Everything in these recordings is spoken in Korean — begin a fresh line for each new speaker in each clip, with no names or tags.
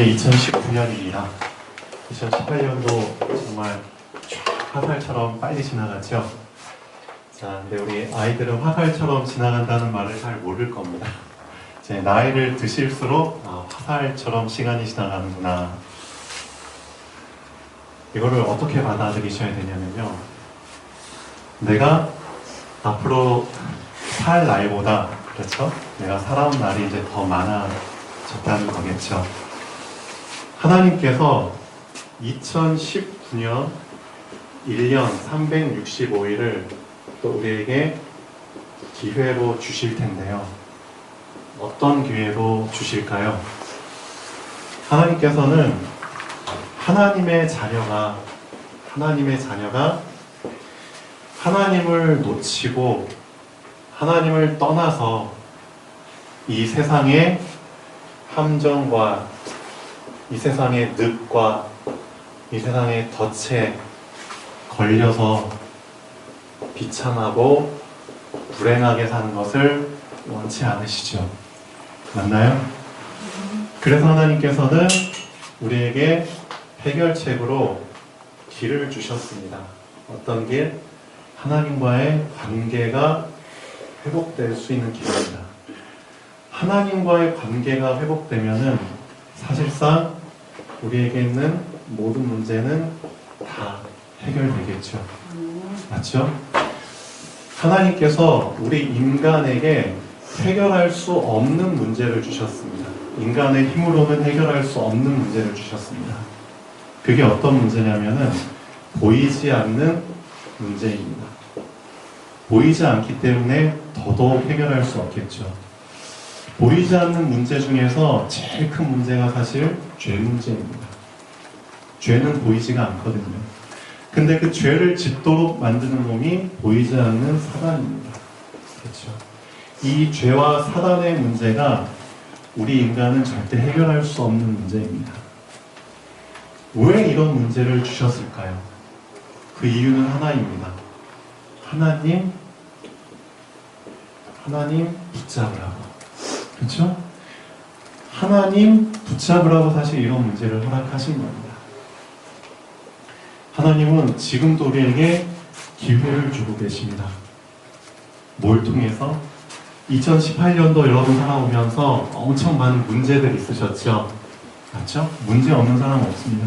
이제 2019년입니다. 2018년도 정말 화살처럼 빨리 지나갔죠. 자, 근데 우리 아이들은 화살처럼 지나간다는 말을 잘 모를 겁니다. 이제 나이를 드실수록 화살처럼 시간이 지나가는구나. 이거를 어떻게 받아들이셔야 되냐면요. 내가 앞으로 살 나이보다, 그렇죠? 내가 살아온 날이 이제 더 많아졌다는 거겠죠. 하나님께서 2019년 1년 365일을 또 우리에게 기회로 주실 텐데요. 어떤 기회로 주실까요? 하나님께서는 하나님의 자녀가 하나님을 놓치고 하나님을 떠나서 이 세상의 함정과 이 세상의 늪과 이 세상의 덫에 걸려서 비참하고 불행하게 사는 것을 원치 않으시죠. 맞나요? 그래서 하나님께서는 우리에게 해결책으로 길을 주셨습니다. 어떤 길? 하나님과의 관계가 회복될 수 있는 길입니다. 하나님과의 관계가 회복되면은 사실상 우리에게 있는 모든 문제는 다 해결되겠죠. 맞죠? 하나님께서 우리 인간에게 해결할 수 없는 문제를 주셨습니다. 인간의 힘으로는 해결할 수 없는 문제를 주셨습니다. 그게 어떤 문제냐면은 보이지 않는 문제입니다. 보이지 않기 때문에 더더욱 해결할 수 없겠죠. 보이지 않는 문제 중에서 제일 큰 문제가 사실 죄 문제입니다. 죄는 보이지가 않거든요. 근데 그 죄를 짓도록 만드는 놈이 보이지 않는 사단입니다. 그렇죠? 이 죄와 사단의 문제가 우리 인간은 절대 해결할 수 없는 문제입니다. 왜 이런 문제를 주셨을까요? 그 이유는 하나입니다. 하나님 붙잡으라고. 그렇죠? 하나님 붙잡으라고 사실 이런 문제를 허락하신 겁니다. 하나님은 지금도 우리에게 기회를 주고 계십니다. 뭘 통해서? 2018년도 여러분 살아오면서 엄청 많은 문제들이 있으셨죠? 맞죠? 문제 없는 사람 없습니다.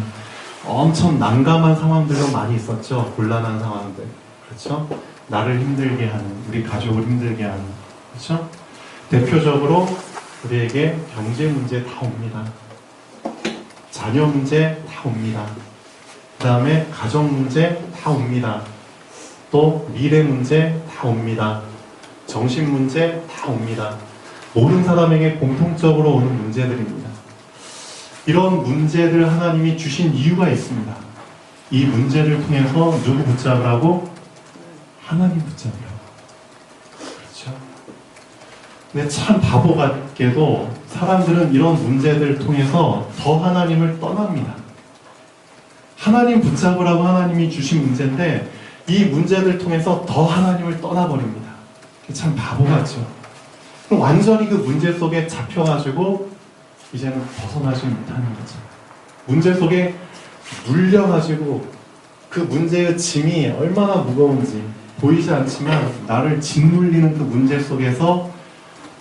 엄청 난감한 상황들도 많이 있었죠? 곤란한 상황들. 그렇죠? 나를 힘들게 하는, 우리 가족을 힘들게 하는. 그렇죠? 대표적으로 우리에게 경제 문제 다 옵니다. 자녀 문제 다 옵니다. 그 다음에 가정 문제 다 옵니다. 또 미래 문제 다 옵니다. 정신 문제 다 옵니다. 모든 사람에게 공통적으로 오는 문제들입니다. 이런 문제들 하나님이 주신 이유가 있습니다. 이 문제를 통해서 누구 붙잡으라고? 하나님 붙잡으라고. 그렇죠? 근데 참 바보 같게도 사람들은 이런 문제들을 통해서 더 하나님을 떠납니다. 하나님 붙잡으라고 하나님이 주신 문제인데 이 문제들 통해서 더 하나님을 떠나버립니다. 참 바보 같죠? 그럼 완전히 그 문제 속에 잡혀가지고 이제는 벗어나지 못하는 거죠. 문제 속에 눌려가지고 그 문제의 짐이 얼마나 무거운지 보이지 않지만 나를 짓눌리는 그 문제 속에서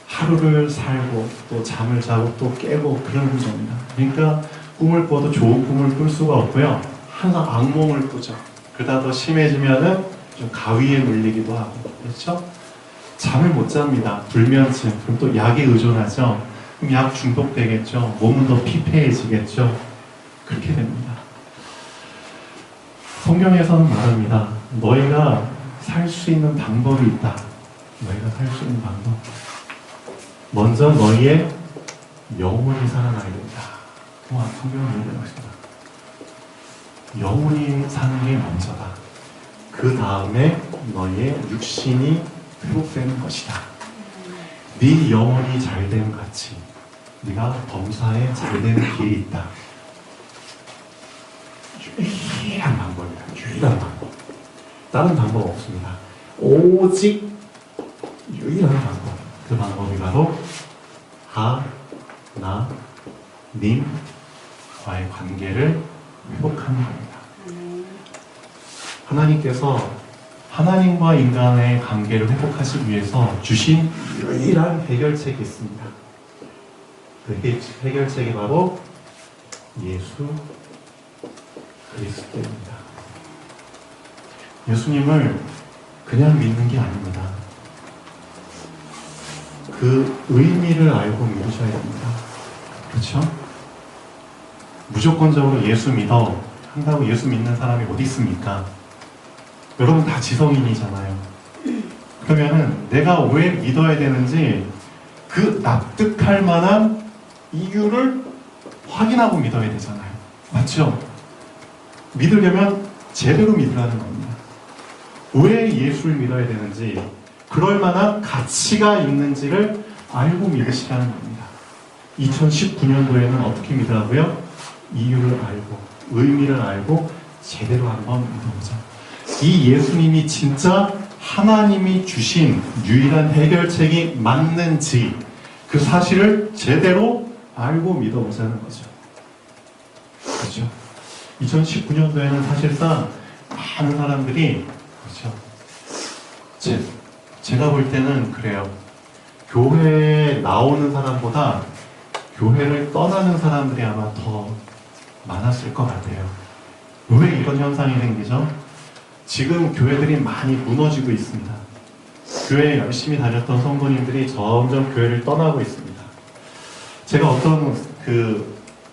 하루를 살고 또 잠을 자고 또 깨고 그러는 겁니다. 그러니까 꿈을 꿔도 좋은 꿈을 꿀 수가 없고요. 항상 악몽을 꾸죠. 그러다 더 심해지면은 좀 가위에 눌리기도 하고, 그렇죠? 잠을 못 잡니다. 불면증. 그럼 또 약에 의존하죠. 그럼 약 중독되겠죠. 몸은 더 피폐해지겠죠. 그렇게 됩니다. 성경에서는 말합니다. 너희가 살 수 있는 방법이 있다. 너희가 살 수 있는 방법. 먼저 너희의 영혼이 살아나야 된다. 와, 성경은 이런 것이다. 영혼이 사는 게 먼저다. 그 다음에 너희의 육신이 회복되는 것이다. 네 영혼이 잘됨 같이 네가 범사에 잘되는 길이 있다. 유일한 방법이다. 유일한 방법. 다른 방법 없습니다. 오직 유일한 방법. 그 방법이 바로 하나님 관계를 회복하는 겁니다. 하나님께서 하나님과 인간의 관계를 회복하시기 위해서 주신 유일한 해결책이 있습니다. 그 해결책이 바로 예수 그리스도입니다. 예수님을 그냥 믿는 게 아닙니다. 그 의미를 알고 믿으셔야 됩니다. 그렇죠? 무조건적으로 예수 믿어 한다고 예수 믿는 사람이 어디 있습니까? 여러분 다 지성인이잖아요. 그러면은 내가 왜 믿어야 되는지 그 납득할 만한 이유를 확인하고 믿어야 되잖아요. 맞죠? 믿으려면 제대로 믿으라는 겁니다. 왜 예수를 믿어야 되는지, 그럴 만한 가치가 있는지를 알고 믿으시라는 겁니다. 2019년도에는 어떻게 믿으라고요? 이유를 알고, 의미를 알고, 제대로 한번 믿어보자. 이 예수님이 진짜 하나님이 주신 유일한 해결책이 맞는지, 그 사실을 제대로 알고 믿어보자는 거죠. 그렇죠? 2019년도에는 사실상 많은 사람들이, 그렇죠? 제가 볼 때는 그래요. 교회에 나오는 사람보다 교회를 떠나는 사람들이 아마 더 많았을 것 같아요. 왜 이런 현상이 생기죠? 지금 교회들이 많이 무너지고 있습니다. 교회에 열심히 다녔던 성도님들이 점점 교회를 떠나고 있습니다. 제가 어떤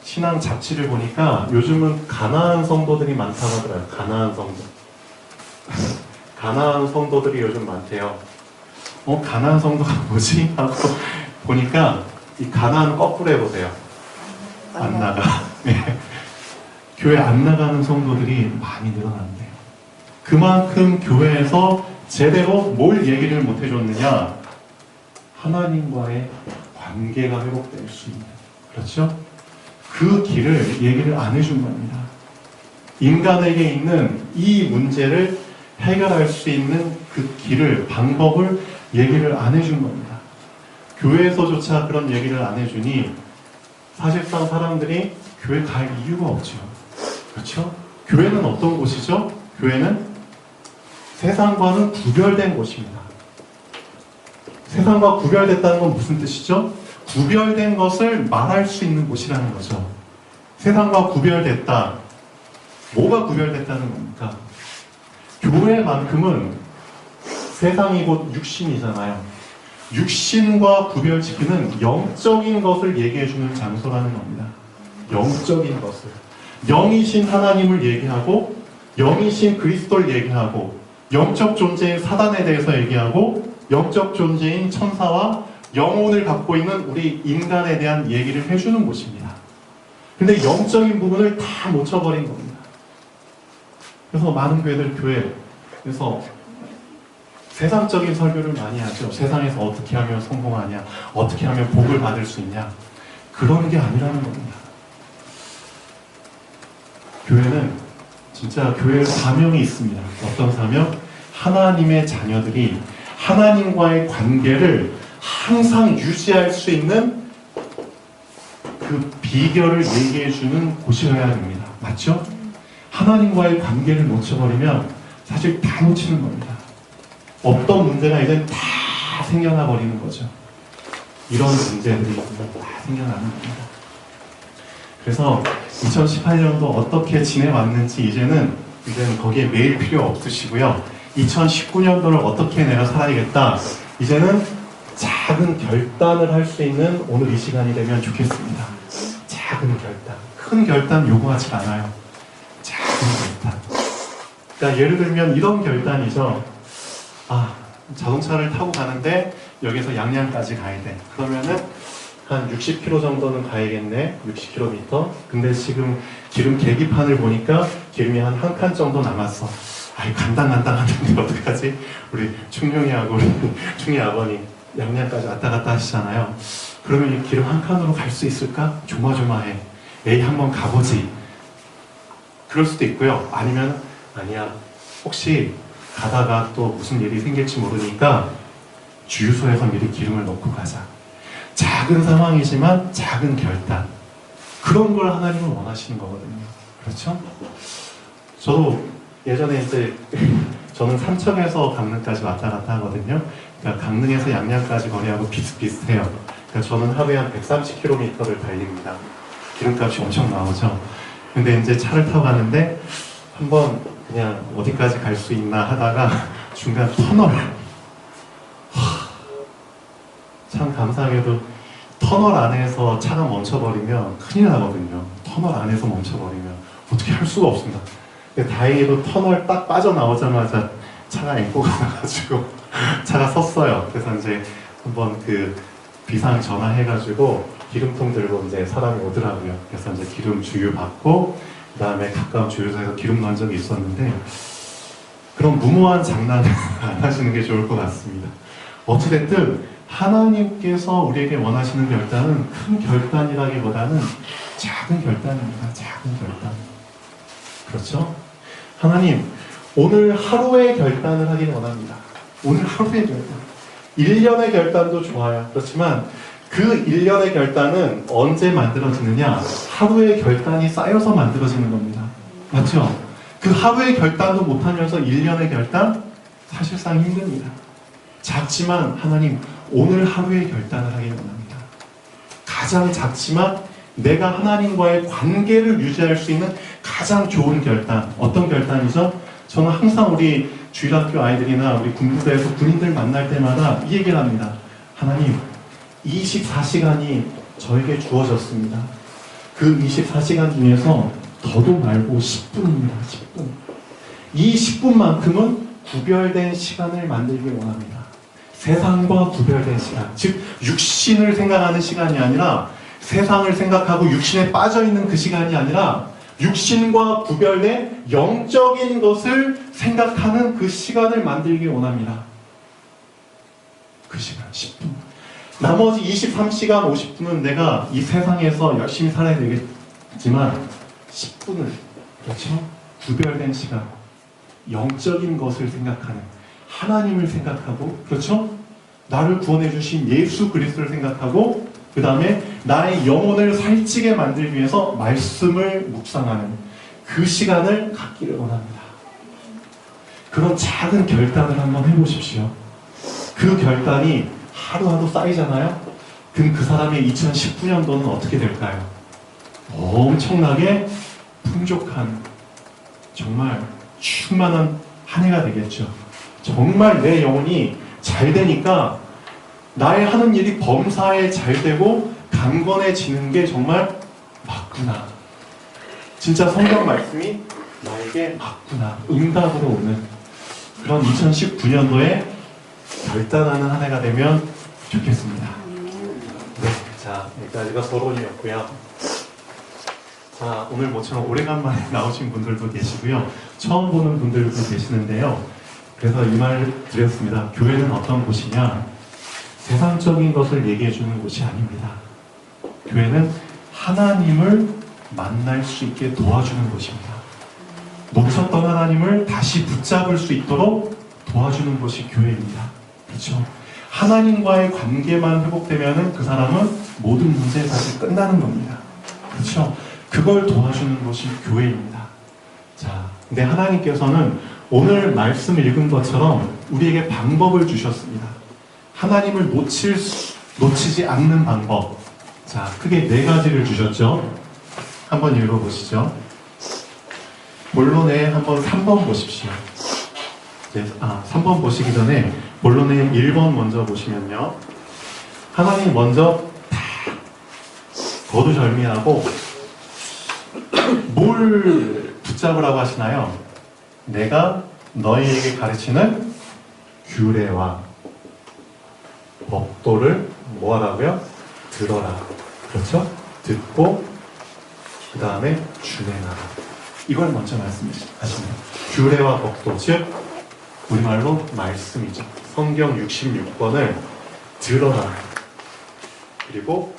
신앙 잡지를 보니까 요즘은 가나안 성도들이 많다고 하더라고요. 가나안 성도. 가나안 성도들이 요즘 많대요. 가나안 성도가 뭐지? 하고 보니까 이 가나안 거꾸로 해보세요. 안 나가. 네. 교회 안 나가는 성도들이 많이 늘어난대요. 그만큼 교회에서 제대로 뭘 얘기를 못 해줬느냐? 하나님과의 관계가 회복될 수 있는, 그렇죠? 그 길을 얘기를 안 해준 겁니다. 인간에게 있는 이 문제를 해결할 수 있는 그 길을, 방법을 얘기를 안 해준 겁니다. 교회에서조차 그런 얘기를 안 해주니 사실상 사람들이 교회 갈 이유가 없죠. 그렇죠? 교회는 어떤 곳이죠? 교회는 세상과는 구별된 곳입니다. 세상과 구별됐다는 건 무슨 뜻이죠? 구별된 것을 말할 수 있는 곳이라는 거죠. 세상과 구별됐다. 뭐가 구별됐다는 겁니까? 교회만큼은 세상이 곧 육신이잖아요. 육신과 구별시키는 영적인 것을 얘기해주는 장소라는 겁니다. 영적인 것을. 영이신 하나님을 얘기하고, 영이신 그리스도를 얘기하고, 영적 존재인 사단에 대해서 얘기하고, 영적 존재인 천사와 영혼을 갖고 있는 우리 인간에 대한 얘기를 해주는 곳입니다. 근데 영적인 부분을 다 놓쳐버린 겁니다. 그래서 많은 교회에서 세상적인 설교를 많이 하죠. 세상에서 어떻게 하면 성공하냐, 어떻게 하면 복을 받을 수 있냐. 그런 게 아니라는 겁니다. 교회는 진짜 교회의 사명이 있습니다. 어떤 사명? 하나님의 자녀들이 하나님과의 관계를 항상 유지할 수 있는 그 비결을 얘기해주는 곳이어야 됩니다. 맞죠? 하나님과의 관계를 놓쳐버리면 사실 다 놓치는 겁니다. 없던 문제가 이제 다 생겨나 버리는 거죠. 이런 문제들이 다 생겨나는 겁니다. 그래서 2018년도 어떻게 지내왔는지 이제는 거기에 매일 필요 없으시고요. 2019년도를 어떻게 내가 살아야겠다. 이제는 작은 결단을 할 수 있는 오늘 이 시간이 되면 좋겠습니다. 작은 결단. 큰 결단 요구하지 않아요. 작은 결단. 그러니까 예를 들면 이런 결단이죠. 자동차를 타고 가는데 여기서 양양까지 가야 돼. 그러면은 한 60km 정도는 가야겠네. 60km. 근데 지금 기름 계기판을 보니까 기름이 한 칸 정도 남았어. 간당간당한데 어떡하지? 우리 충룡이하고 우리 충이 아버님 양양까지 왔다 갔다 하시잖아요. 그러면 이 기름 한 칸으로 갈 수 있을까? 조마조마해. 에이, 한번 가보지. 그럴 수도 있고요. 아니면 아니야. 혹시 가다가 또 무슨 일이 생길지 모르니까 주유소에서 미리 기름을 넣고 가자. 작은 상황이지만 작은 결단. 그런 걸 하나님은 원하시는 거거든요. 그렇죠? 저도 예전에 이제 저는 삼척에서 강릉까지 왔다 갔다 하거든요. 그러니까 강릉에서 양양까지 거리하고 비슷비슷해요. 그러니까 저는 하루에 한 130km를 달립니다. 기름값이 엄청 나오죠. 근데 이제 차를 타고 가는데 한번 그냥 어디까지 갈 수 있나 하다가 중간 터널, 참 감사하게도 터널 안에서 차가 멈춰버리면 큰일 나거든요. 터널 안에서 멈춰버리면 어떻게 할 수가 없습니다. 근데 다행히도 터널 딱 빠져나오자마자 차가 앵꼬가 나가지고 차가 섰어요. 그래서 이제 한번 그 비상 전화해가지고 기름통 들고 이제 사람이 오더라고요. 그래서 이제 기름 주유 받고 그 다음에 가까운 주유소에서 기름 넣은 적이 있었는데 그런 무모한 장난을 안 하시는 게 좋을 것 같습니다. 어찌됐든 하나님께서 우리에게 원하시는 결단은 큰 결단이라기보다는 작은 결단입니다. 작은 결단. 그렇죠? 하나님, 오늘 하루의 결단을 하기를 원합니다. 오늘 하루의 결단. 1년의 결단도 좋아요. 그렇지만 그 1년의 결단은 언제 만들어지느냐? 하루의 결단이 쌓여서 만들어지는 겁니다. 맞죠? 그 하루의 결단도 못하면서 1년의 결단? 사실상 힘듭니다. 작지만 하나님, 오늘 하루의 결단을 하기를 원합니다. 가장 작지만 내가 하나님과의 관계를 유지할 수 있는 가장 좋은 결단. 어떤 결단이죠? 저는 항상 우리 주일학교 아이들이나 우리 군부대에서 군인들 만날 때마다 이 얘기를 합니다. 하나님, 24시간이 저에게 주어졌습니다. 그 24시간 중에서 더도 말고 10분입니다. 10분. 이 10분만큼은 구별된 시간을 만들길 원합니다. 세상과 구별된 시간, 즉 육신을 생각하는 시간이 아니라 세상을 생각하고 육신에 빠져있는 그 시간이 아니라 육신과 구별된 영적인 것을 생각하는 그 시간을 만들길 원합니다. 그 시간 10분. 나머지 23시간 50분은 내가 이 세상에서 열심히 살아야 되겠지만 10분을, 그렇죠? 구별된 시간, 영적인 것을 생각하는, 하나님을 생각하고, 그렇죠? 나를 구원해 주신 예수 그리스도를 생각하고, 그 다음에 나의 영혼을 살찌게 만들기 위해서 말씀을 묵상하는 그 시간을 갖기를 원합니다. 그런 작은 결단을 한번 해보십시오. 그 결단이 하루하루 쌓이잖아요? 그럼 그 사람의 2019년도는 어떻게 될까요? 엄청나게 풍족한, 정말 충만한 한 해가 되겠죠. 정말 내 영혼이 잘 되니까 나의 하는 일이 범사에 잘 되고 강건해지는 게 정말 맞구나. 진짜 성경 말씀이 나에게 맞구나. 응답으로 오는 그런 2019년도에 결단하는 한 해가 되면 좋겠습니다. 네, 자, 여기까지가 서론이었고요. 자, 오늘 모처럼 오래간만에 나오신 분들도 계시고요. 처음 보는 분들도 계시는데요. 그래서 이 말 드렸습니다. 교회는 어떤 곳이냐? 세상적인 것을 얘기해 주는 곳이 아닙니다. 교회는 하나님을 만날 수 있게 도와주는 곳입니다. 놓쳤던 하나님을 다시 붙잡을 수 있도록 도와주는 곳이 교회입니다. 그렇죠? 하나님과의 관계만 회복되면 그 사람은 모든 문제 사실 끝나는 겁니다. 그렇죠? 그걸 도와주는 곳이 교회입니다. 자, 근데 하나님께서는 오늘 말씀 읽은 것처럼 우리에게 방법을 주셨습니다. 하나님을 놓치지 않는 방법. 자, 크게 4가지를 주셨죠. 한번 읽어보시죠. 본론에 한번 3번 보십시오. 3번 보시기 전에 본론에 1번 먼저 보시면요. 하나님 먼저 거두절미하고 뭘 붙잡으라고 하시나요? 내가 너희에게 가르치는 규례와 법도를 뭐하라고요? 들어라. 그렇죠? 듣고 그 다음에 준행하라. 이걸 먼저 말씀하십니다. 규례와 법도, 즉 우리말로 말씀이죠. 성경 66권을 들어라. 그리고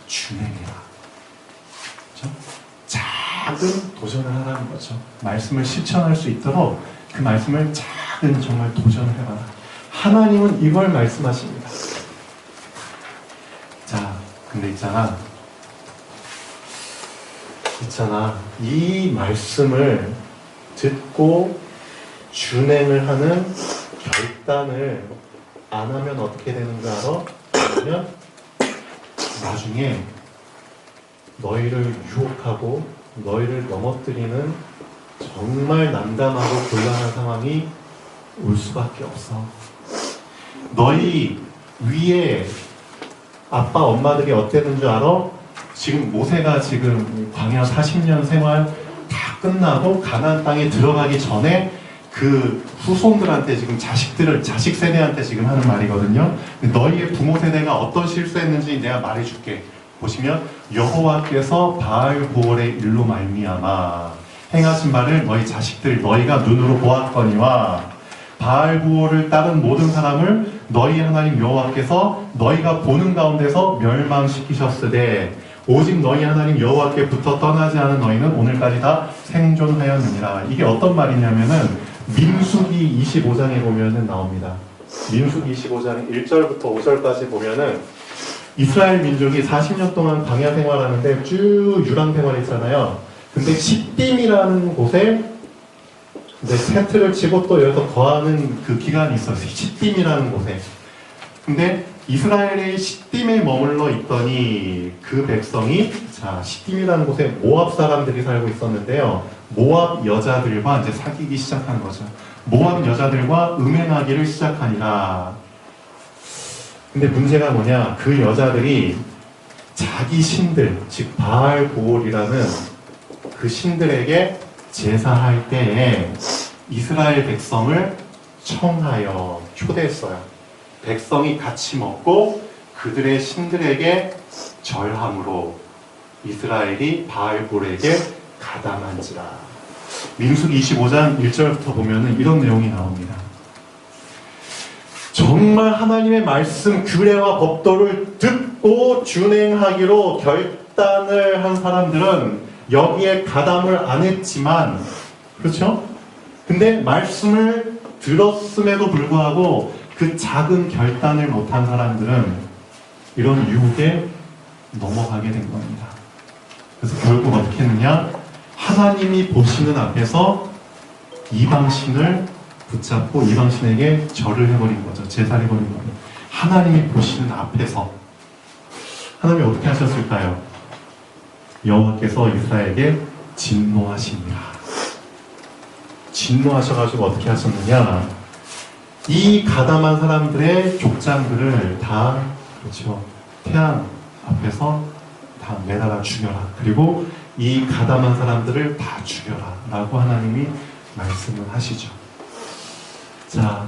준행해라. 그렇죠? 작은 도전을 하라는 거죠. 말씀을 실천할 수 있도록 그 말씀을 작은 정말 도전을 해봐라. 하나님은 이걸 말씀하십니다. 자, 근데 있잖아. 있잖아. 이 말씀을 듣고 준행을 하는 결단을 안 하면 어떻게 되는 줄 알아? 그러면 나중에 너희를 유혹하고 너희를 넘어뜨리는 정말 난감하고 곤란한 상황이 올 수밖에 없어. 너희 위에 아빠 엄마들이 어땠는 줄 알아? 지금 모세가 지금 광야 40년 생활 다 끝나고 가나안 땅에 들어가기 전에 그 후손들한테 지금 자식 세대한테 지금 하는 말이거든요. 너희의 부모 세대가 어떤 실수했는지 내가 말해줄게. 보시면 여호와께서 바알보올의 일로 말미암아 행하신 바를 너희 자식들 너희가 눈으로 보았거니와 바알보올을 따른 모든 사람을 너희 하나님 여호와께서 너희가 보는 가운데서 멸망시키셨으되 오직 너희 하나님 여호와께부터 떠나지 않은 너희는 오늘까지 다 생존하였느니라. 이게 어떤 말이냐면은 민수기 25장에 보면은 나옵니다. 민수기 25장 1절부터 5절까지 보면은 이스라엘 민족이 40년 동안 광야 생활하는데 쭉 유랑 생활했잖아요. 근데 시딤이라는 곳에 텐트를 치고 또 여기서 거하는 그 기간이 있어요. 시딤이라는 곳에. 근데 이스라엘의 시딤에 머물러 있더니 그 백성이 시딤이라는 곳에 모압 사람들이 살고 있었는데요. 모압 여자들과 이제 사귀기 시작한 거죠. 모압 여자들과 음행하기를 시작하니라. 근데 문제가 뭐냐? 그 여자들이 자기 신들, 즉 바알보올이라는 그 신들에게 제사할 때에 이스라엘 백성을 청하여 초대했어요. 백성이 같이 먹고 그들의 신들에게 절함으로 이스라엘이 바알볼에게 가담한지라. 민수기 25장 1절부터 보면은 이런 내용이 나옵니다. 정말 하나님의 말씀, 규례와 법도를 듣고 준행하기로 결단을 한 사람들은 여기에 가담을 안 했지만, 그렇죠? 근데 말씀을 들었음에도 불구하고 그 작은 결단을 못한 사람들은 이런 유혹에 넘어가게 된 겁니다. 그래서 결국 어떻게 했느냐? 하나님이 보시는 앞에서 이방신을 붙잡고 이방신에게 절을 해버린 거죠. 제사를 해버린 거예요. 하나님이 보시는 앞에서. 하나님이 어떻게 하셨을까요? 여호와께서 이스라엘에게 진노하십니다. 진노하셔가지고 어떻게 하셨느냐? 이 가담한 사람들의 족장들을 다, 그렇죠, 태양 앞에서 다 매달아 죽여라. 그리고 이 가담한 사람들을 다 죽여라 라고 하나님이 말씀을 하시죠. 자,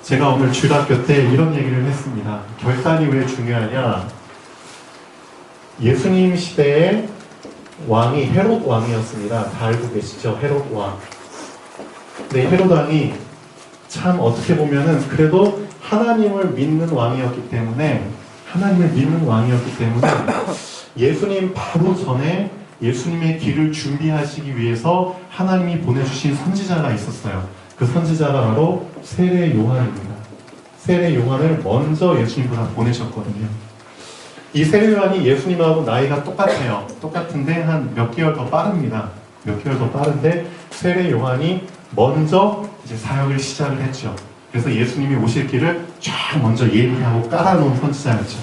제가 오늘 주일학교 때 이런 얘기를 했습니다. 결단이 왜 중요하냐? 예수님 시대의 왕이 헤롯 왕이었습니다. 다 알고 계시죠? 헤롯 왕. 근데 헤롯 왕이 참 어떻게 보면은 그래도 하나님을 믿는 왕이었기 때문에 예수님 바로 전에 예수님의 길을 준비하시기 위해서 하나님이 보내주신 선지자가 있었어요. 그 선지자가 바로 세례 요한입니다. 세례 요한을 먼저 예수님보다 보내셨거든요. 이 세례 요한이 예수님하고 나이가 똑같아요. 똑같은데 한 몇 개월 더 빠릅니다. 몇 개월 더 빠른데 세례 요한이 먼저 이제 사역을 시작을 했죠. 그래서 예수님이 오실 길을 쫙 먼저 예비하고 깔아놓은 선지자였죠.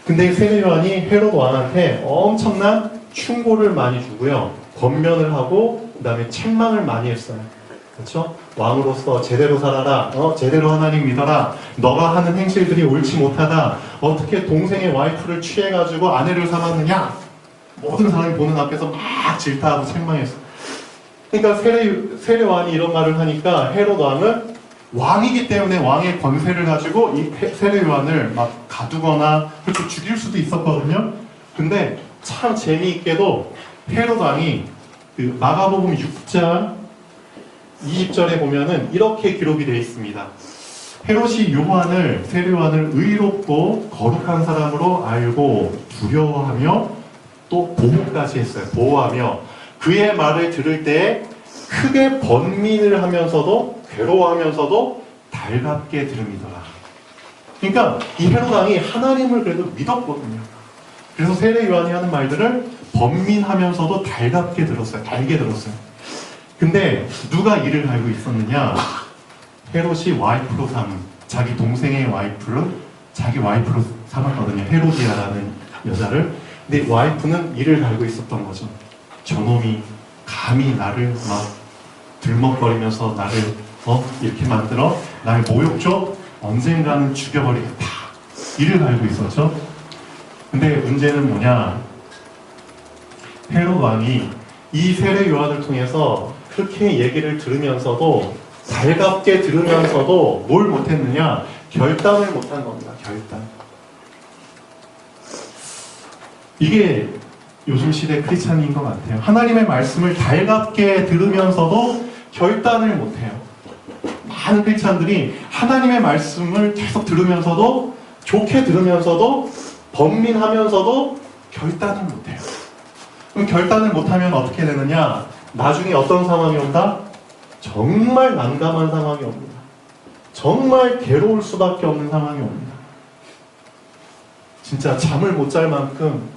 근데 세례 요한이 헤롯 왕한테 엄청난 충고를 많이 주고요. 권면을 하고 그 다음에 책망을 많이 했어요. 그렇죠? 왕으로서 제대로 살아라. 제대로 하나님 믿어라. 너가 하는 행실들이 옳지 못하다. 어떻게 동생의 와이프를 취해가지고 아내를 삼았느냐? 모든 사람이 보는 앞에서 막 질타하고 책망했어. 그러니까 세례 왕이 이런 말을 하니까 헤롯 왕은 왕이기 때문에 왕의 권세를 가지고 이 세례 요한을 막 가두거나 그렇게 죽일 수도 있었거든요. 근데 참 재미있게도 헤롯 왕이 그 마가복음 6장 20절에 보면은 이렇게 기록이 되어 있습니다. 헤롯이 세례 요한을 의롭고 거룩한 사람으로 알고 두려워하며 또 보호까지 했어요. 보호하며 그의 말을 들을 때에 크게 번민을 하면서도 괴로워하면서도 달갑게 들음이더라. 그러니까 이 헤롯 왕이 하나님을 그래도 믿었거든요. 그래서 세례 요한이 하는 말들을 번민하면서도 달갑게 들었어요. 달게 들었어요. 근데 누가 이를 갈고 있었느냐? 헤롯이 와이프로 삼은, 자기 동생의 와이프를 자기 와이프로 삼았거든요. 헤로디아라는 여자를. 근데 와이프는 이를 갈고 있었던 거죠. 저놈이 감히 나를 막 들먹거리면서 나를 이렇게 만들어 날 모욕 줘? 언젠가는 죽여버리겠다. 이를 갈고 있었죠. 근데 문제는 뭐냐? 헤롯 왕이 이 세례 요한을 통해서 그렇게 얘기를 들으면서도, 달갑게 들으면서도 뭘 못했느냐? 결단을 못한 겁니다. 결단. 이게 요즘 시대 크리스찬인 것 같아요. 하나님의 말씀을 달갑게 들으면서도 결단을 못해요. 많은 크리스찬들이 하나님의 말씀을 계속 들으면서도, 좋게 들으면서도, 번민하면서도 결단을 못해요. 그럼 결단을 못하면 어떻게 되느냐? 나중에 어떤 상황이 온다? 정말 난감한 상황이 옵니다. 정말 괴로울 수밖에 없는 상황이 옵니다. 진짜 잠을 못 잘 만큼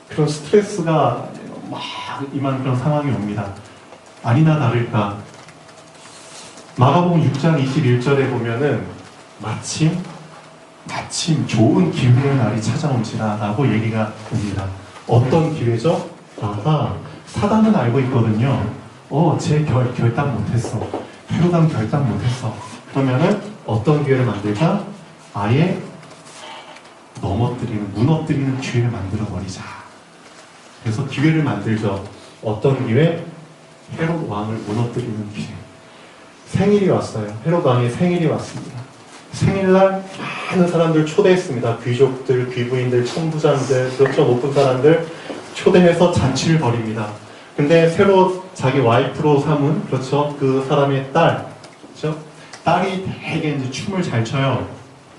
그런 스트레스가 막 임한 그런 상황이 옵니다. 아니나 다를까 마가복음 6장 21절에 보면은 마침 좋은 기회의 날이 찾아온지라 라고 얘기가 됩니다. 어떤 기회죠? 아하, 사단은 알고 있거든요. 쟤 결단 못했어. 헤롯은 결단 못했어. 그러면은 어떤 기회를 만들까? 아예 무너뜨리는 기회를 만들어버리자. 그래서 기회를 만들죠. 어떤 기회? 헤롯 왕을 무너뜨리는 기회. 생일이 왔어요. 헤롯 왕의 생일이 왔습니다. 생일날 많은 사람들 초대했습니다. 귀족들, 귀부인들, 천부장들, 그렇죠, 높은 사람들 초대해서 잔치를 벌입니다. 근데 새로 자기 와이프로 삼은, 그렇죠, 그 사람의 딸, 그렇죠? 딸이 되게 이제 춤을 잘 춰요.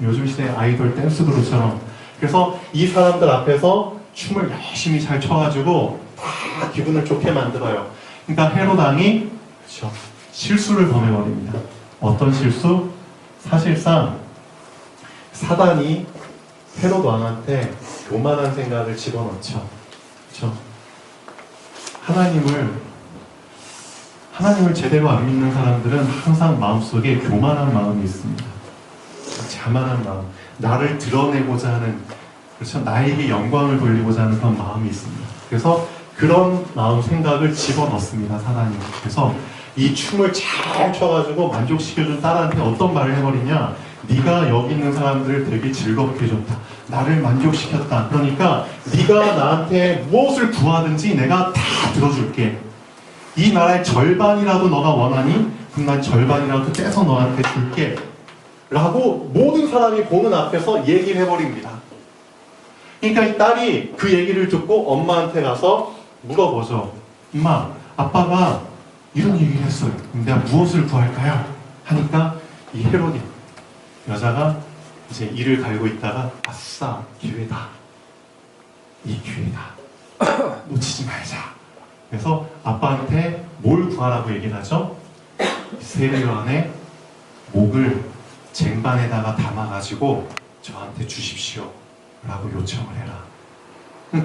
요즘 시대 아이돌 댄스 그룹처럼. 그래서 이 사람들 앞에서 춤을 열심히 잘 춰가지고 다 기분을 좋게 만들어요. 그러니까 헤롯 왕이, 그렇죠, 실수를 범해버립니다. 어떤 실수? 사실상 사단이 헤롯 왕한테 교만한 생각을 집어넣죠. 그렇죠? 하나님을 제대로 안 믿는 사람들은 항상 마음속에 교만한 마음이 있습니다. 자만한 마음, 나를 드러내고자 하는, 그렇죠, 나에게 영광을 돌리고자 하는 그런 마음이 있습니다. 그래서 그런 마음, 생각을 집어넣습니다, 사단이. 그래서 이 춤을 잘 춰가지고 만족시켜준 딸한테 어떤 말을 해버리냐? 네가 여기 있는 사람들을 되게 즐겁게 해줬다. 나를 만족시켰다. 그러니까 네가 나한테 무엇을 구하든지 내가 다 들어줄게. 이 나라의 절반이라도 너가 원하니? 그럼 난 절반이라도 떼서 너한테 줄게. 라고 모든 사람이 보는 앞에서 얘기를 해버립니다. 그러니까 이 딸이 그 얘기를 듣고 엄마한테 가서 물어보죠. 엄마, 아빠가 이런 얘기를 했어요. 그럼 내가 무엇을 구할까요? 하니까 이 헤롯이, 여자가 이제 이를 갈고 있다가, 아싸, 기회다. 이 기회다. 놓치지 말자. 그래서 아빠한테 뭘 구하라고 얘기를 하죠? 세례 요한의 목을 쟁반에다가 담아가지고 저한테 주십시오 라고 요청을 해라.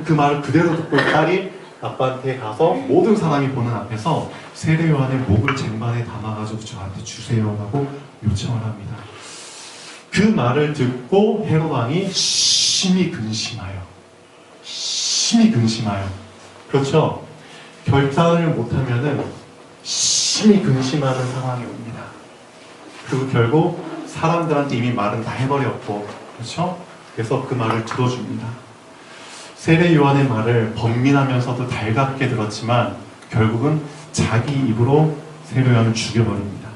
그 말을 그대로 듣고 딸이 아빠한테 가서 모든 사람이 보는 앞에서 세례 요한의 목을 쟁반에 담아가지고 저한테 주세요라고 요청을 합니다. 그 말을 듣고 헤롯 왕이 심히 근심하여. 그렇죠? 결단을 못하면은 심히 근심하는 상황이 옵니다. 그리고 결국 사람들한테 이미 말은 다 해버렸고, 그렇죠? 그래서 그 말을 들어줍니다. 세례 요한의 말을 번민하면서도 달갑게 들었지만 결국은 자기 입으로 세례 요한을 죽여버립니다.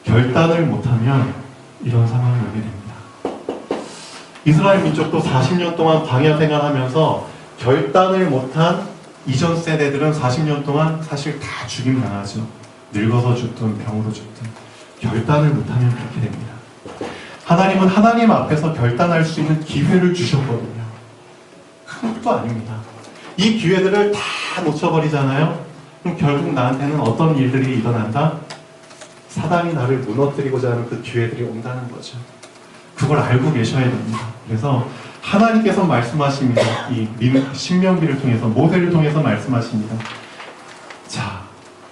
결단을 못하면 이런 상황이 오게 됩니다. 이스라엘 민족도 40년 동안 광야 생활하면서 결단을 못한 이전 세대들은 40년 동안 사실 다 죽임 당하죠. 늙어서 죽든 병으로 죽든. 결단을 못하면 그렇게 됩니다. 하나님은 하나님 앞에서 결단할 수 있는 기회를 주셨거든요. 큰 것도 아닙니다. 이 기회들을 다 놓쳐버리잖아요. 그럼 결국 나한테는 어떤 일들이 일어난다? 사단이 나를 무너뜨리고자 하는 그 기회들이 온다는 거죠. 그걸 알고 계셔야 됩니다. 그래서 하나님께서 말씀하십니다. 이 신명기를 통해서, 모세를 통해서 말씀하십니다. 자,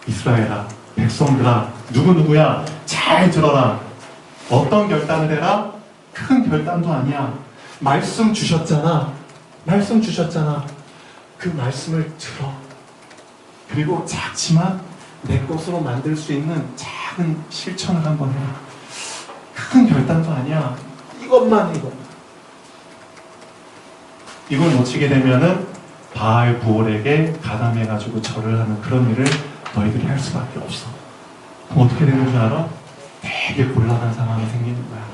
이스라엘아, 백성들아, 누구누구야, 잘 들어라. 어떤 결단을 해라? 큰 결단도 아니야. 말씀 주셨잖아. 말씀 주셨잖아. 그 말씀을 들어. 그리고 작지만 내 것으로 만들 수 있는 작은 실천을 한번 해. 큰 결단도 아니야. 이것만. 이걸 놓치게 되면은 바알 부올에게 가담해가지고 절을 하는 그런 일을 너희들이 할 수밖에 없어. 그럼 어떻게 되는 줄 알아? 되게 곤란한 상황이 생기는 거야.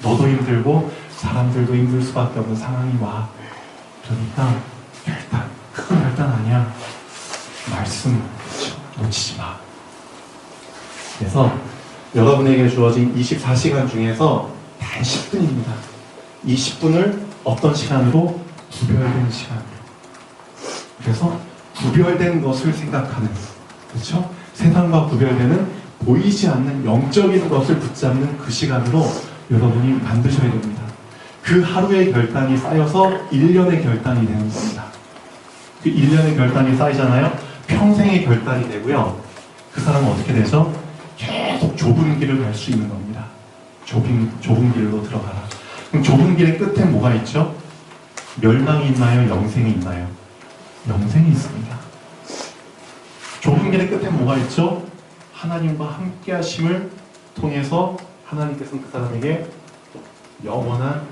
너도 힘들고 사람들도 힘들 수밖에 없는 상황이 와. 그러니까 결단, 큰 결단 아니야. 말씀 놓치지 마. 그래서 여러분에게 주어진 24시간 중에서 단 10분입니다. 이 10분을 어떤 시간으로? 구별된 시간으로. 그래서 구별된 것을 생각하는, 그렇죠? 세상과 구별되는 보이지 않는 영적인 것을 붙잡는 그 시간으로 여러분이 만드셔야 됩니다. 그 하루의 결단이 쌓여서 1년의 결단이 되는 겁니다. 그 1년의 결단이 쌓이잖아요. 평생의 결단이 되고요. 그 사람은 어떻게 되죠? 계속 좁은 길을 갈 수 있는 겁니다. 좁은 길로 들어가라. 그럼 좁은 길의 끝에 뭐가 있죠? 멸망이 있나요? 영생이 있나요? 영생이 있습니다. 좁은 길의 끝에 뭐가 있죠? 하나님과 함께 하심을 통해서 하나님께서는 그 사람에게 영원한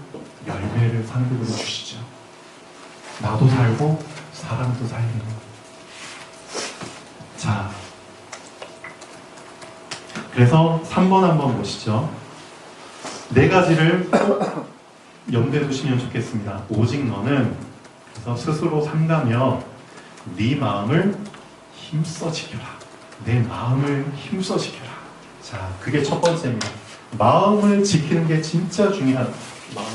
열매를 상급으로 주시죠. 나도 살고 사람도 살리는. 자, 그래서 3번 한번 보시죠. 4가지를 꼭 염두에 두시면 좋겠습니다. 오직 너는, 그래서 스스로 삼가며 네 마음을 힘써 지켜라. 내 마음을 힘써 지켜라. 자, 그게 첫 번째입니다. 마음을 지키는 게 진짜 중요한, 마음을.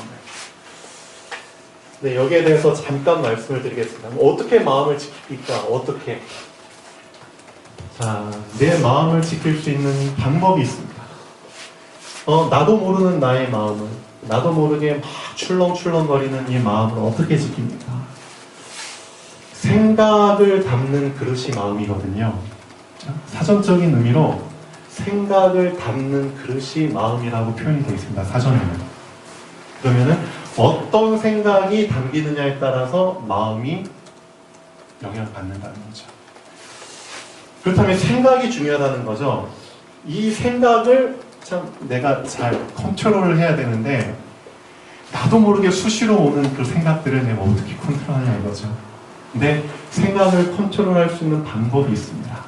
네, 여기에 대해서 잠깐 말씀을 드리겠습니다. 어떻게 마음을 지킵니까? 어떻게? 자, 내 마음을 지킬 수 있는 방법이 있습니다. 나도 모르는 나의 마음을, 나도 모르게 막 출렁출렁거리는 이 마음을 어떻게 지킵니까? 생각을 담는 그릇이 마음이거든요. 사전적인 의미로 생각을 담는 그릇이 마음이라고 표현이 되어 있습니다. 사전에는. 그러면은 어떤 생각이 담기느냐에 따라서 마음이 영향을 받는다는 거죠. 그렇다면 생각이 중요하다는 거죠. 이 생각을 참 내가 잘 컨트롤을 해야 되는데, 나도 모르게 수시로 오는 그 생각들을 내가 어떻게 컨트롤하냐 이거죠. 근데 생각을 컨트롤할 수 있는 방법이 있습니다.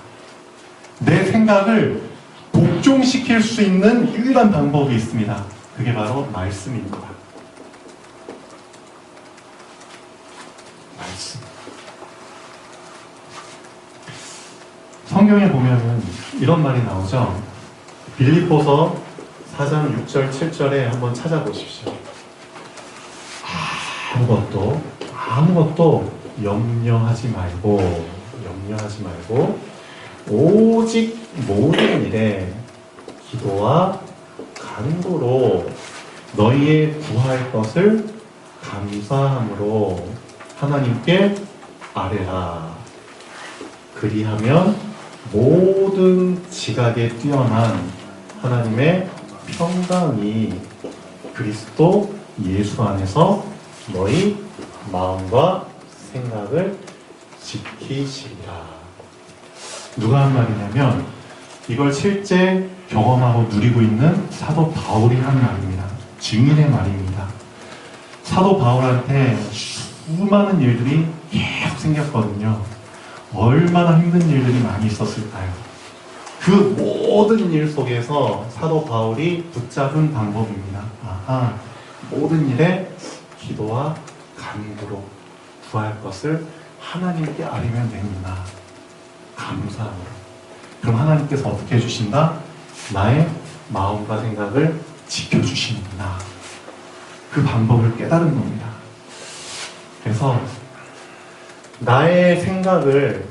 내 생각을 복종시킬 수 있는 유일한 방법이 있습니다. 그게 바로 말씀입니다. 말씀. 성경에 보면은 이런 말이 나오죠. 빌립보서 4장 6절 7절에 한번 찾아보십시오. 아무것도 염려하지 말고 오직 모든 일에 기도와 간구로 너희의 구할 것을 감사함으로 하나님께 아뢰라. 그리하면 모든 지각에 뛰어난 하나님의 평강이 그리스도 예수 안에서 너희 마음과 생각을 지키시리라. 누가 한 말이냐면 이걸 실제 경험하고 누리고 있는 사도 바울이 한 말입니다. 증인의 말입니다. 사도 바울한테 수많은 일들이 계속 생겼거든요. 얼마나 힘든 일들이 많이 있었을까요? 그 모든 일 속에서 사도 바울이 붙잡은 방법입니다. 모든 일에 기도와 간구로 구할 것을 하나님께 아뢰면 되는구나. 감사함으로. 그럼 하나님께서 어떻게 해주신다? 나의 마음과 생각을 지켜주시는구나. 그 방법을 깨달은 겁니다. 그래서 나의 생각을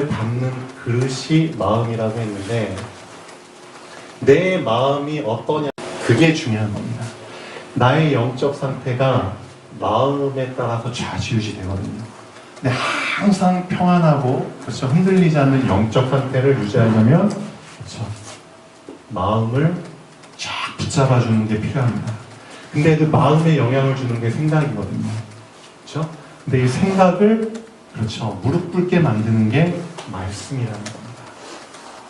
담는 그릇이 마음이라고 했는데, 내 마음이 어떠냐, 그게 중요한 겁니다. 나의 영적 상태가 마음에 따라서 좌지우지 되거든요. 근데 항상 평안하고 그렇죠, 흔들리지 않는 영적 상태를 유지하려면 그렇죠, 마음을 쫙 붙잡아주는 게 필요합니다. 근데 그 마음에 영향을 주는 게 생각이거든요. 그렇죠? 근데 이 생각을 그렇죠, 무릎 꿇게 만드는 게 말씀이라는 겁니다.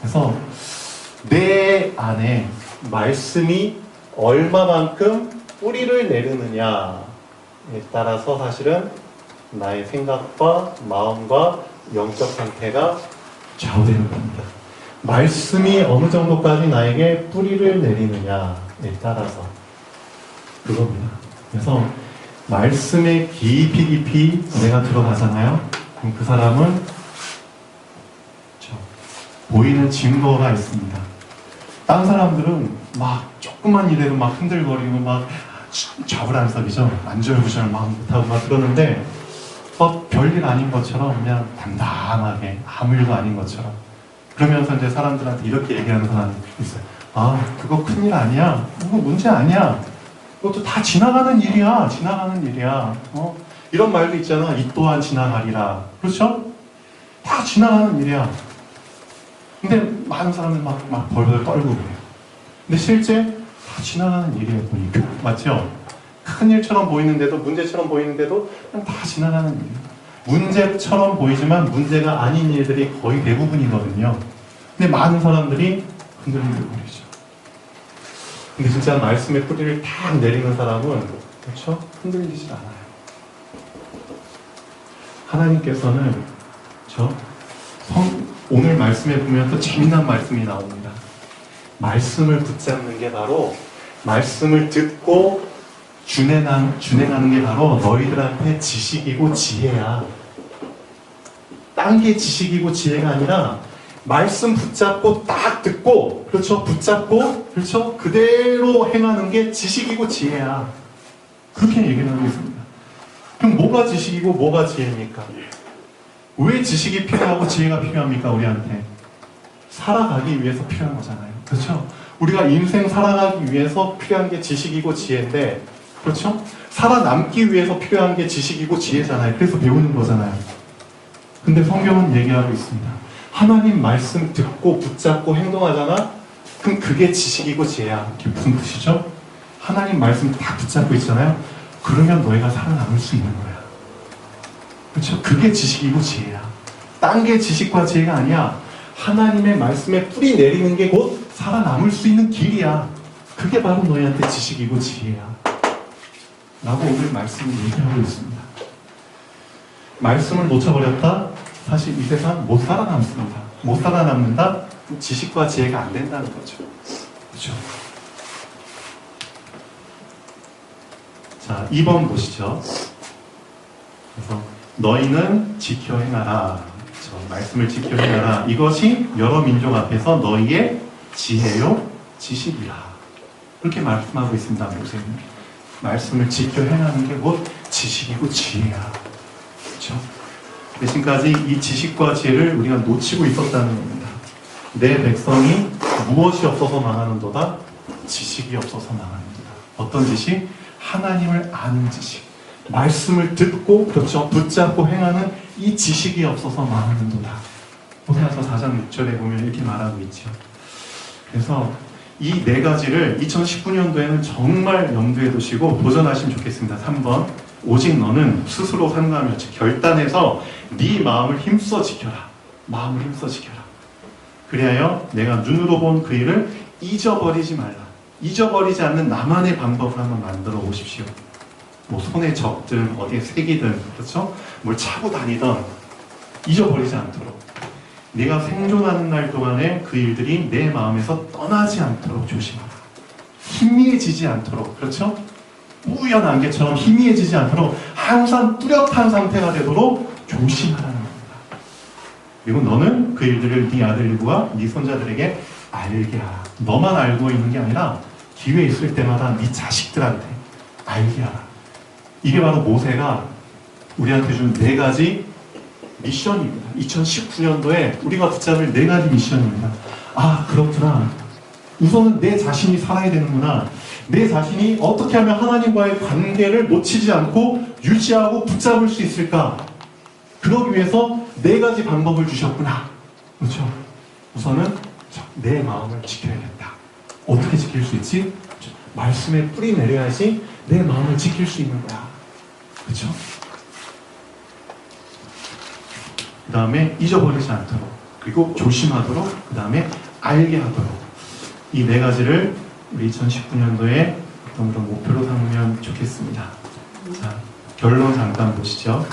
그래서 내 안에 말씀이 얼마만큼 뿌리를 내리느냐에 따라서 사실은 나의 생각과 마음과 영적 상태가 좌우되는 겁니다. 말씀이 어느 정도까지 나에게 뿌리를 내리느냐에 따라서 그겁니다. 그래서 말씀에 깊이 내가 들어가잖아요. 그럼 그 사람은 보이는 증거가 있습니다. 다른 사람들은 막 조금만 일해도 막 흔들거리고 막 좌불안석이죠. 안절부절 막 못하고 막 그러는데 별일 아닌 것처럼 그냥 담담하게 아무 일도 아닌 것처럼 그러면서 이제 사람들한테 이렇게 얘기하는 사람이 있어요. 아, 그거 큰일 아니야. 그거 문제 아니야. 그것도 다 지나가는 일이야. 지나가는 일이야. 이런 말도 있잖아. 이 또한 지나가리라. 그렇죠? 다 지나가는 일이야. 근데 많은 사람들 막 벌벌 떨고 그래요. 근데 실제 다 지나가는 일이에요, 보니까. 맞죠? 큰 일처럼 보이는데도, 문제처럼 보이는데도 그냥 다 지나가는 일이에요. 문제처럼 보이지만 문제가 아닌 일들이 거의 대부분이거든요. 근데 많은 사람들이 흔들리죠. 근데 진짜 말씀의 뿌리를 탁 내리는 사람은 그렇죠? 흔들리지 않아요. 하나님께서는 오늘 말씀에 보면 또 재미난 말씀이 나옵니다. 말씀을 붙잡는 게 바로 말씀을 듣고 준행하는 게 바로 너희들한테 지식이고 지혜야. 딴 게 지식이고 지혜가 아니라 말씀 붙잡고 딱 듣고 그렇죠? 붙잡고 그렇죠? 그대로 행하는 게 지식이고 지혜야. 그렇게 얘기를 하고 있습니다. 그럼 뭐가 지식이고 뭐가 지혜입니까? 왜 지식이 필요하고 지혜가 필요합니까? 우리한테 살아가기 위해서 필요한 거잖아요. 그렇죠? 우리가 인생 살아가기 위해서 필요한 게 지식이고 지혜인데 그렇죠? 살아남기 위해서 필요한 게 지식이고 지혜잖아요. 그래서 배우는 거잖아요. 근데 성경은 얘기하고 있습니다. 하나님 말씀 듣고 붙잡고 행동하잖아? 그럼 그게 지식이고 지혜야. 이게 무슨 뜻이죠? 하나님 말씀 다 붙잡고 있잖아요? 그러면 너희가 살아남을 수 있는 거야. 그렇죠? 그게 지식이고 지혜야. 딴 게 지식과 지혜가 아니야. 하나님의 말씀에 뿌리 내리는 게 곧 살아남을 수 있는 길이야. 그게 바로 너희한테 지식이고 지혜야. 라고 오늘 말씀을 얘기하고 있습니다. 말씀을 놓쳐버렸다? 사실 이 세상 못 살아남습니다. 못 살아남는다? 지식과 지혜가 안 된다는 거죠. 그렇죠? 자, 2번 보시죠. 그래서 너희는 지켜 행하라. 말씀을 지켜 행하라. 이것이 여러 민족 앞에서 너희의 지혜요 지식이라. 그렇게 말씀하고 있습니다. 모세는. 말씀을 지켜 행하는 게 곧 지식이고 지혜야. 그렇죠? 대신까지 이 지식과 지혜를 우리가 놓치고 있었다는 겁니다. 내 백성이 무엇이 없어서 망하는도다? 지식이 없어서 망합니다. 어떤 지식? 하나님을 아는 지식. 말씀을 듣고 그렇죠? 붙잡고 행하는 이 지식이 없어서 망하는도다. 호세아서 4장 6절에 보면 이렇게 말하고 있죠. 그래서 이 네 가지를 2019년도에는 정말 염두에 두시고 도전하시면 좋겠습니다. 3번 오직 너는 스스로 상담하며 결단해서 네 마음을 힘써 지켜라. 마음을 힘써 지켜라. 그리하여 내가 눈으로 본 그 일을 잊어버리지 말라. 잊어버리지 않는 나만의 방법을 한번 만들어 보십시오. 뭐 손에 적든 어디에 새기든 그렇죠? 뭘 차고 다니던 잊어버리지 않도록 네가 생존하는 날 동안에 그 일들이 내 마음에서 떠나지 않도록 조심하라. 희미해지지 않도록 그렇죠? 뿌연 안개처럼 희미해지지 않도록 항상 뚜렷한 상태가 되도록 조심하라는 겁니다. 그리고 너는 그 일들을 네 아들과 네 손자들에게 알게 하라. 너만 알고 있는 게 아니라 기회 있을 때마다 네 자식들한테 알게 하라. 이게 바로 모세가 우리한테 준 네 가지 미션입니다. 2019년도에 우리가 붙잡을 네 가지 미션입니다. 아, 그렇구나. 우선은 내 자신이 살아야 되는구나. 내 자신이 어떻게 하면 하나님과의 관계를 놓치지 않고 유지하고 붙잡을 수 있을까? 그러기 위해서 4가지 방법을 주셨구나. 그렇죠? 우선은 내 마음을 지켜야겠다. 어떻게 지킬 수 있지? 말씀에 뿌리 내려야지 내 마음을 지킬 수 있는 거야. 그렇죠? 그 다음에 잊어버리지 않도록, 그리고 조심하도록, 그 다음에 알게 하도록. 이 4가지를 우리 2019년도에 어떤 그런 목표로 삼으면 좋겠습니다. 자, 결론 잠깐 보시죠.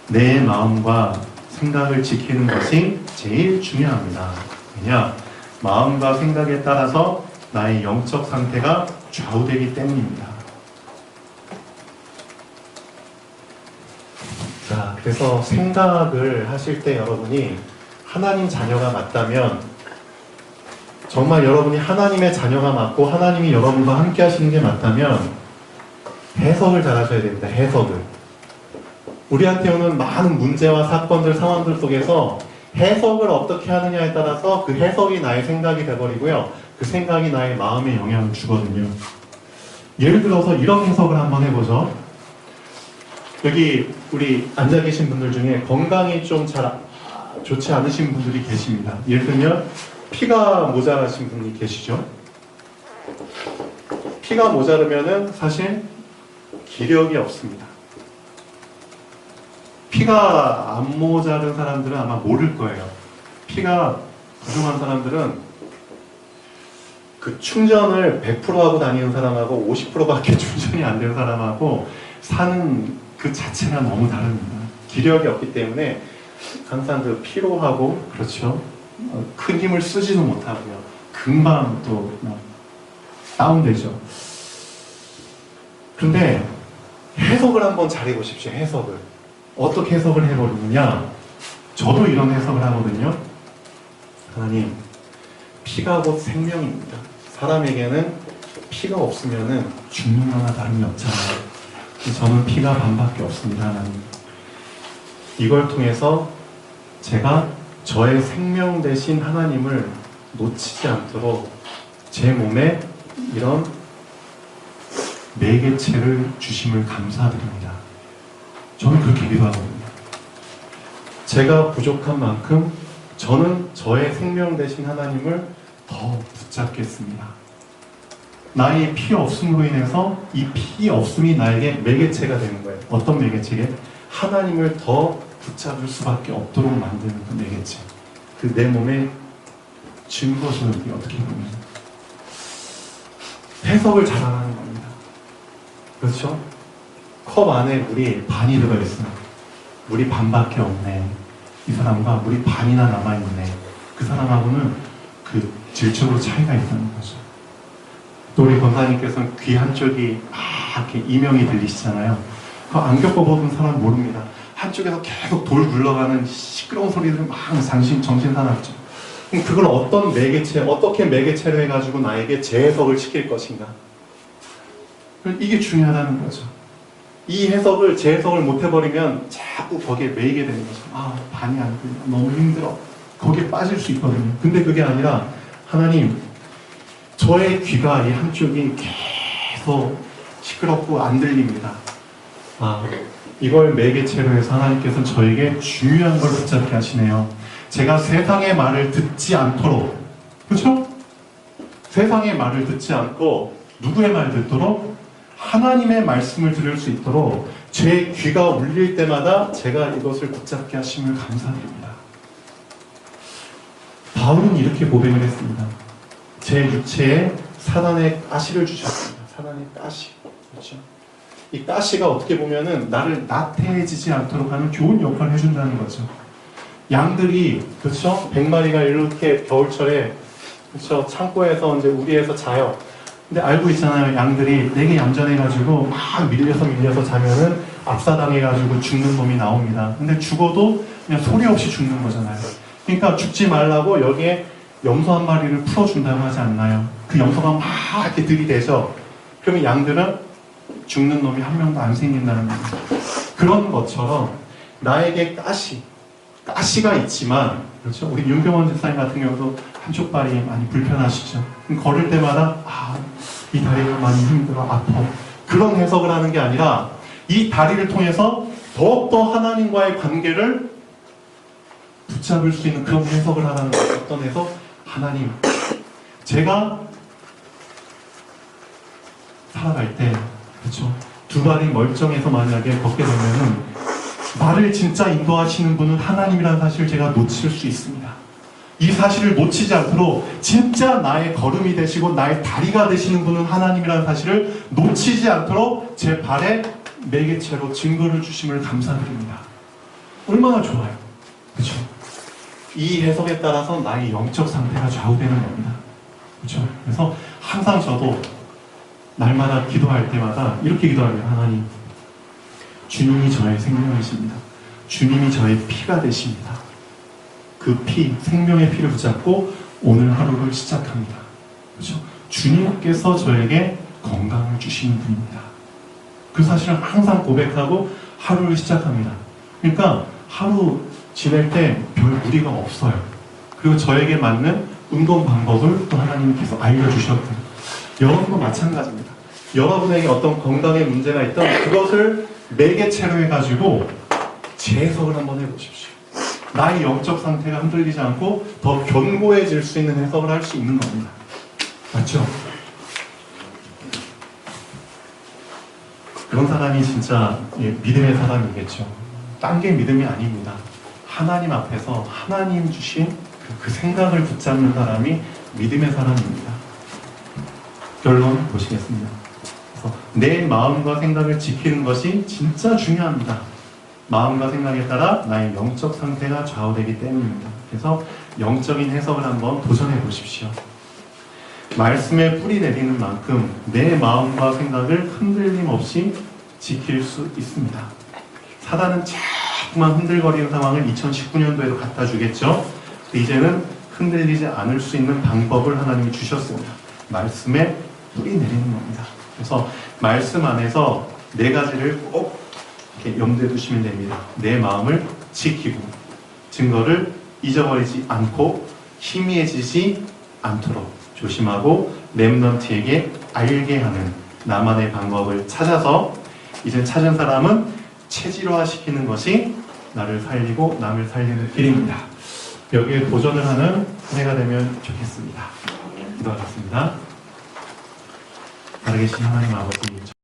내 마음과 생각을 지키는 것이 제일 중요합니다. 왜냐? 마음과 생각에 따라서 나의 영적 상태가 좌우되기 때문입니다. 자, 그래서 생각을 하실 때 여러분이 하나님 자녀가 맞다면, 정말 여러분이 하나님의 자녀가 맞고 하나님이 여러분과 함께 하시는 게 맞다면 해석을 잘 하셔야 됩니다. 해석을. 우리한테 오는 많은 문제와 사건들, 상황들 속에서 해석을 어떻게 하느냐에 따라서 그 해석이 나의 생각이 돼버리고요. 그 생각이 나의 마음에 영향을 주거든요. 예를 들어서 이런 해석을 한번 해보죠. 여기 우리 앉아 계신 분들 중에 건강이 좀 잘 좋지 않으신 분들이 계십니다. 예를 들면 피가 모자라신 분이 계시죠. 피가 모자르면은 사실 기력이 없습니다. 피가 안 모자른 사람들은 아마 모를 거예요. 피가 부족한 사람들은 그 충전을 100% 하고 다니는 사람하고 50%밖에 충전이 안 되는 사람하고 사는 그 자체가 너무 다릅니다. 기력이 없기 때문에 항상 그 피로하고, 그렇죠. 큰 힘을 쓰지도 못하고요. 금방 또 다운되죠. 근데 해석을 한번 잘해 보십시오. 해석을. 어떻게 해석을 해버리느냐? 저도 이런 해석을 하거든요. 하나님, 피가 곧 생명입니다. 사람에게는 피가 없으면은 죽는 거나 다름이 없잖아요. 저는 피가 반밖에 없습니다, 하나님. 이걸 통해서 제가 저의 생명 대신 하나님을 놓치지 않도록 제 몸에 이런 매개체를 주심을 감사드립니다. 저는 그렇게 기도하거든요. 제가 부족한 만큼 저는 저의 생명 대신 하나님을 더 붙잡겠습니다. 나의 피 없음으로 인해서 이 피 없음이 나에게 매개체가 되는 거예요. 어떤 매개체게? 하나님을 더 붙잡을 수밖에 없도록 만드는 그 매개체. 그 내 몸의 증거죠. 이게 어떻게 보면 해석을 잘하는 겁니다. 그렇죠? 컵 안에 물이 반이 들어있어요. 물이 반밖에 없네. 이 사람과 물이 반이나 남아있네. 그 사람하고는 그 질적으로 차이가 있다는 거죠. 또 우리 권사님께서는 귀 한쪽이 막 이렇게 이명이 들리시잖아요. 그거 안 겪어보던 사람 모릅니다. 한쪽에서 계속 돌 굴러가는 시끄러운 소리들을 막 정신 사납죠. 그럼 그걸 어떤 매개체, 어떻게 매개체로 해가지고 나에게 재해석을 시킬 것인가? 이게 중요하다는 거죠. 이 해석을, 재해석을 못 해버리면 자꾸 거기에 매이게 되는 거죠. 아, 반이 안 들려. 너무 힘들어. 거기에 빠질 수 있거든요. 근데 그게 아니라, 하나님, 저의 귀가 이 한쪽이 계속 시끄럽고 안 들립니다. 아, 이걸 매개체로 해서 하나님께서는 저에게 중요한 걸 붙잡게 하시네요. 제가 세상의 말을 듣지 않도록, 그렇죠? 세상의 말을 듣지 않고 누구의 말 듣도록? 하나님의 말씀을 들을 수 있도록 제 귀가 울릴 때마다 제가 이것을 붙잡게 하심을 감사드립니다. 바울은 이렇게 고백을 했습니다. 제 육체에 사단의 가시를 주셨습니다. 사단의 가시. 그렇죠? 이 가시가 어떻게 보면은 나를 나태해지지 않도록 하는 좋은 역할을 해준다는 거죠. 양들이, 그렇죠? 100마리가 이렇게 겨울철에, 그렇죠? 창고에서 이제 우리에서 자요. 근데 알고 있잖아요. 양들이 되게 얌전해가지고 막 밀려서 자면은 압사당해가지고 죽는 놈이 나옵니다. 근데 죽어도 그냥 소리 없이 죽는 거잖아요. 그러니까 죽지 말라고 여기에 염소 한 마리를 풀어준다고 하지 않나요? 그 염소가 막 이렇게 들이대죠. 그러면 양들은 죽는 놈이 한 명도 안 생긴다는 거죠. 그런 것처럼 나에게 가시가 있지만, 그렇죠? 우리 윤경원 집사님 같은 경우도 한쪽 발이 많이 불편하시죠? 걸을 때마다 이 다리가 많이 힘들어, 아파. 그런 해석을 하는 게 아니라 이 다리를 통해서 더욱더 하나님과의 관계를 붙잡을 수 있는 그런 해석을 하라는 거예요. 어떤 해석? 하나님, 제가 살아갈 때, 그렇죠? 두 발이 멀쩡해서 만약에 걷게 되면은 나를 진짜 인도하시는 분은 하나님이라는 사실을 제가 놓칠 수 있습니다. 이 사실을 놓치지 않도록 진짜 나의 걸음이 되시고 나의 다리가 되시는 분은 하나님이라는 사실을 놓치지 않도록 제 발에 매개체로 증거를 주심을 감사드립니다. 얼마나 좋아요. 그렇죠? 이 해석에 따라서 나의 영적 상태가 좌우되는 겁니다. 그렇죠? 그래서 항상 저도 날마다 기도할 때마다 이렇게 기도합니다. 하나님, 주님이 저의 생명이십니다. 주님이 저의 피가 되십니다. 그 피, 생명의 피를 붙잡고 오늘 하루를 시작합니다. 그렇죠? 주님께서 저에게 건강을 주시는 분입니다. 그 사실을 항상 고백하고 하루를 시작합니다. 그러니까 하루 지낼 때 별 무리가 없어요. 그리고 저에게 맞는 운동 방법을 또 하나님께서 알려주셨고요. 여러분도 마찬가지입니다. 여러분에게 어떤 건강에 문제가 있던 그것을 매개체로 해가지고 재해석을 한번 해보십시오. 나의 영적 상태가 흔들리지 않고 더 견고해질 수 있는 해석을 할 수 있는 겁니다. 맞죠? 그런 사람이 진짜 믿음의 사람이겠죠. 딴 게 믿음이 아닙니다. 하나님 앞에서 하나님 주신 그 생각을 붙잡는 사람이 믿음의 사람입니다. 결론 보시겠습니다. 그래서 내 마음과 생각을 지키는 것이 진짜 중요합니다. 마음과 생각에 따라 나의 영적 상태가 좌우되기 때문입니다. 그래서 영적인 해석을 한번 도전해 보십시오. 말씀에 뿌리 내리는 만큼 내 마음과 생각을 흔들림 없이 지킬 수 있습니다. 사단은 자꾸만 흔들거리는 상황을 2019년도에도 갖다 주겠죠. 이제는 흔들리지 않을 수 있는 방법을 하나님이 주셨습니다. 말씀에 뿌리 내리는 겁니다. 그래서 말씀 안에서 네 가지를 꼭 이렇게 염두에 두시면 됩니다. 내 마음을 지키고 증거를 잊어버리지 않고 희미해지지 않도록 조심하고 렘넌트에게 알게 하는 나만의 방법을 찾아서 이제 찾은 사람은 체질화시키는 것이 나를 살리고 남을 살리는 길입니다. 여기에 도전을 하는 한 해가 되면 좋겠습니다. 기도하겠습니다. 살아계신 하나님 아버지,